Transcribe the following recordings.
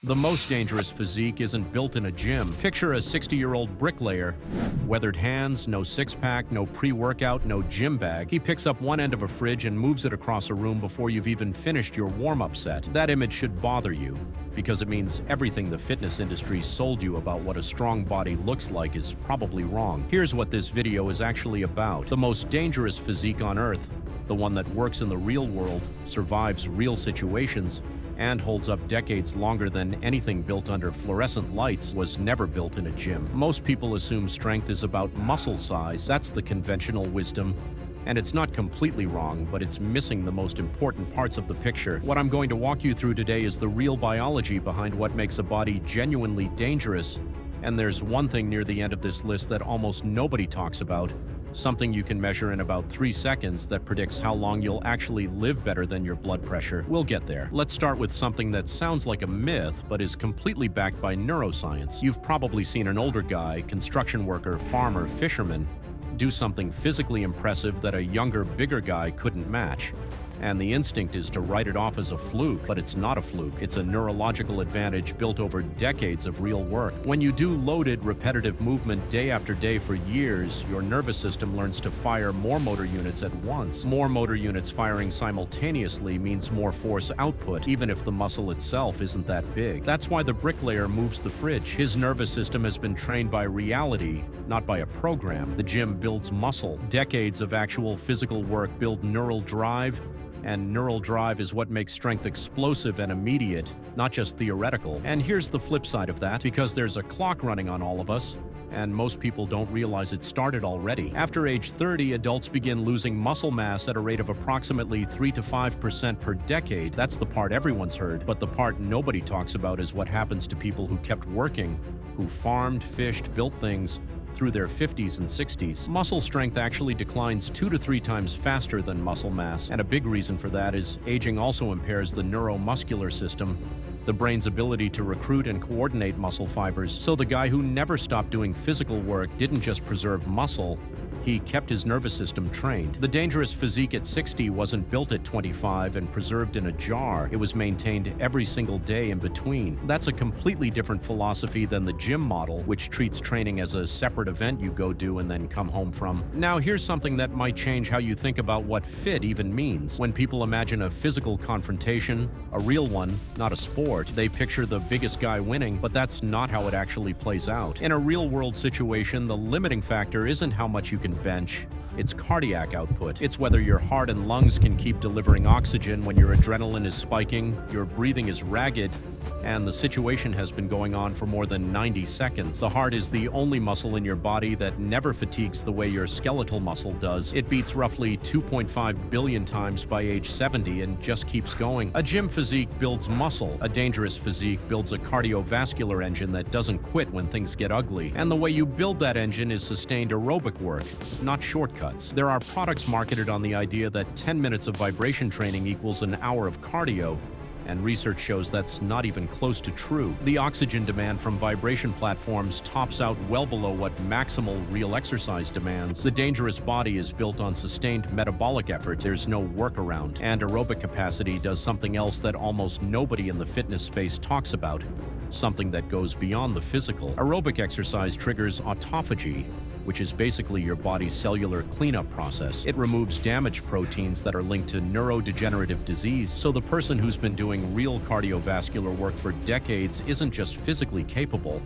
The most dangerous physique isn't built in a gym. Picture a 60-year-old bricklayer. Weathered hands, no six-pack, no pre-workout, no gym bag. He picks up one end of a fridge and moves it across a room before you've even finished your warm-up set. That image should bother you, because it means everything the fitness industry sold you about what a strong body looks like is probably wrong. Here's what this video is actually about. The most dangerous physique on Earth, the one that works in the real world, survives real situations, and holds up decades longer than anything built under fluorescent lights, was never built in a gym. Most people assume strength is about muscle size. That's the conventional wisdom. And it's not completely wrong, but it's missing the most important parts of the picture. What I'm going to walk you through today is the real biology behind what makes a body genuinely dangerous. And there's one thing near the end of this list that almost nobody talks about. Something you can measure in about 3 seconds that predicts how long you'll actually live better than your blood pressure. We'll get there. Let's start with something that sounds like a myth, but is completely backed by neuroscience. You've probably seen an older guy, construction worker, farmer, fisherman, do something physically impressive that a younger, bigger guy couldn't match. And the instinct is to write it off as a fluke, but it's not a fluke. It's a neurological advantage built over decades of real work. When you do loaded, repetitive movement day after day for years, your nervous system learns to fire more motor units at once. More motor units firing simultaneously means more force output, even if the muscle itself isn't that big. That's why the bricklayer moves the fridge. His nervous system has been trained by reality, not by a program. The gym builds muscle. Decades of actual physical work build neural drive, and neural drive is what makes strength explosive and immediate, not just theoretical. And here's the flip side of that, because there's a clock running on all of us, and most people don't realize it started already. After age 30, adults begin losing muscle mass at a rate of approximately 3 to 5% per decade. That's the part everyone's heard, but the part nobody talks about is what happens to people who kept working, who farmed, fished, built things, through their 50s and 60s. Muscle strength actually declines 2 to 3 times faster than muscle mass, and a big reason for that is aging also impairs the neuromuscular system, the brain's ability to recruit and coordinate muscle fibers. So the guy who never stopped doing physical work didn't just preserve muscle, he kept his nervous system trained. The dangerous physique at 60 wasn't built at 25 and preserved in a jar. It was maintained every single day in between. That's a completely different philosophy than the gym model, which treats training as a separate event you go do and then come home from. Now, here's something that might change how you think about what fit even means. When people imagine a physical confrontation, a real one, not a sport, they picture the biggest guy winning, but that's not how it actually plays out. In a real-world situation, the limiting factor isn't how much you can bench, it's cardiac output. It's whether your heart and lungs can keep delivering oxygen when your adrenaline is spiking, your breathing is ragged, and the situation has been going on for more than 90 seconds. The heart is the only muscle in your body that never fatigues the way your skeletal muscle does. It beats roughly 2.5 billion times by age 70 and just keeps going. A gym physique builds muscle. A dangerous physique builds a cardiovascular engine that doesn't quit when things get ugly. And the way you build that engine is sustained aerobic work, not shortcuts. There are products marketed on the idea that 10 minutes of vibration training equals an hour of cardio, and research shows that's not even close to true. The oxygen demand from vibration platforms tops out well below what maximal real exercise demands. The dangerous body is built on sustained metabolic effort. There's no workaround. And aerobic capacity does something else that almost nobody in the fitness space talks about, something that goes beyond the physical. Aerobic exercise triggers autophagy, which is basically your body's cellular cleanup process. It removes damaged proteins that are linked to neurodegenerative disease, so the person who's been doing real cardiovascular work for decades isn't just physically capable,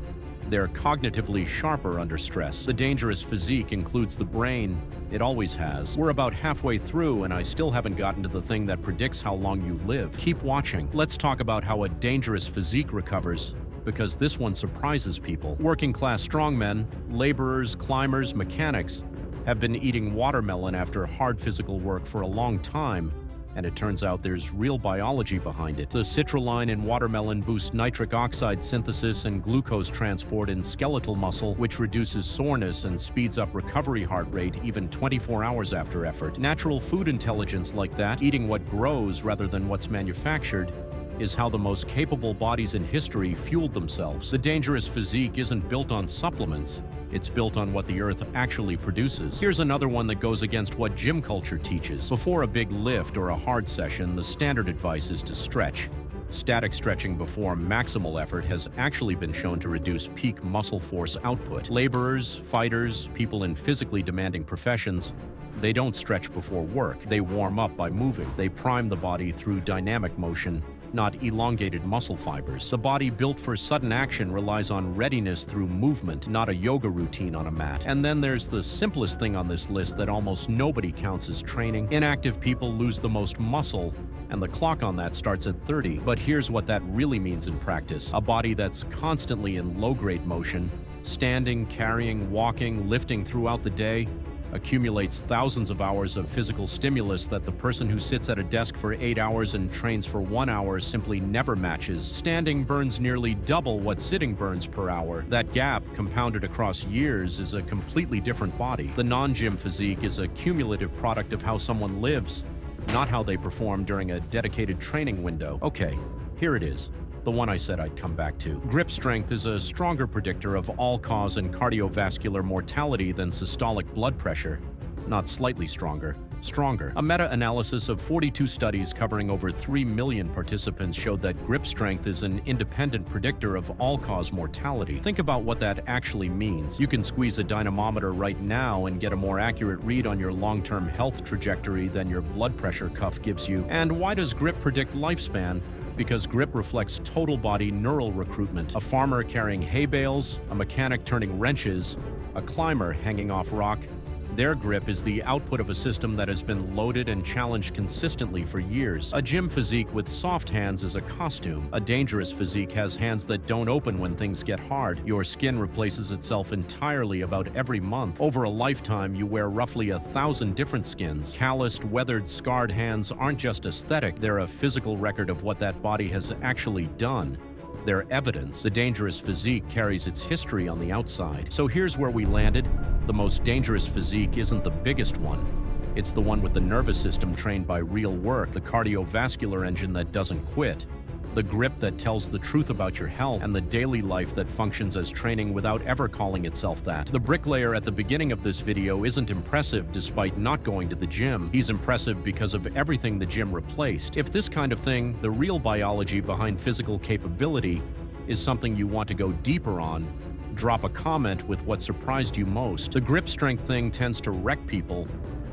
they're cognitively sharper under stress. The dangerous physique includes the brain. It always has. We're about halfway through, and I still haven't gotten to the thing that predicts how long you live. Keep watching. Let's talk about how a dangerous physique recovers, because this one surprises people. Working-class strongmen, laborers, climbers, mechanics have been eating watermelon after hard physical work for a long time, and it turns out there's real biology behind it. The citrulline in watermelon boosts nitric oxide synthesis and glucose transport in skeletal muscle, which reduces soreness and speeds up recovery heart rate even 24 hours after effort. Natural food intelligence like that, eating what grows rather than what's manufactured, is how the most capable bodies in history fueled themselves. The dangerous physique isn't built on supplements. It's built on what the earth actually produces. Here's another one that goes against what gym culture teaches. Before a big lift or a hard session, the standard advice is to stretch. Static stretching before maximal effort has actually been shown to reduce peak muscle force output. Laborers, fighters, people in physically demanding professions, they don't stretch before work. They warm up by moving. They prime the body through dynamic motion, not elongated muscle fibers. The body built for sudden action relies on readiness through movement, not a yoga routine on a mat. And then there's the simplest thing on this list that almost nobody counts as training. Inactive people lose the most muscle, and the clock on that starts at 30. But here's what that really means in practice. A body that's constantly in low-grade motion, standing, carrying, walking, lifting throughout the day, accumulates thousands of hours of physical stimulus that the person who sits at a desk for 8 hours and trains for 1 hour simply never matches. Standing burns nearly double what sitting burns per hour. That gap, compounded across years, is a completely different body. The non-gym physique is a cumulative product of how someone lives, not how they perform during a dedicated training window. Okay, here it is. The one I said I'd come back to. Grip strength is a stronger predictor of all-cause and cardiovascular mortality than systolic blood pressure. Not slightly stronger, stronger. A meta-analysis of 42 studies covering over 3 million participants showed that grip strength is an independent predictor of all-cause mortality. Think about what that actually means. You can squeeze a dynamometer right now and get a more accurate read on your long-term health trajectory than your blood pressure cuff gives you. And why does grip predict lifespan? Because grip reflects total body neural recruitment. A farmer carrying hay bales, a mechanic turning wrenches, a climber hanging off rock. Their grip is the output of a system that has been loaded and challenged consistently for years. A gym physique with soft hands is a costume. A dangerous physique has hands that don't open when things get hard. Your skin replaces itself entirely about every month. Over a lifetime, you wear roughly 1,000 different skins. Calloused, weathered, scarred hands aren't just aesthetic. They're a physical record of what that body has actually done. They're evidence. The dangerous physique carries its history on the outside. So here's where we landed. The most dangerous physique isn't the biggest one. It's the one with the nervous system trained by real work, the cardiovascular engine that doesn't quit, the grip that tells the truth about your health, and the daily life that functions as training without ever calling itself that. The bricklayer at the beginning of this video isn't impressive despite not going to the gym. He's impressive because of everything the gym replaced. If this kind of thing, the real biology behind physical capability, is something you want to go deeper on, drop a comment with what surprised you most. The grip strength thing tends to wreck people,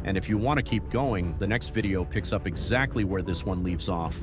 and if you want to keep going, the next video picks up exactly where this one leaves off.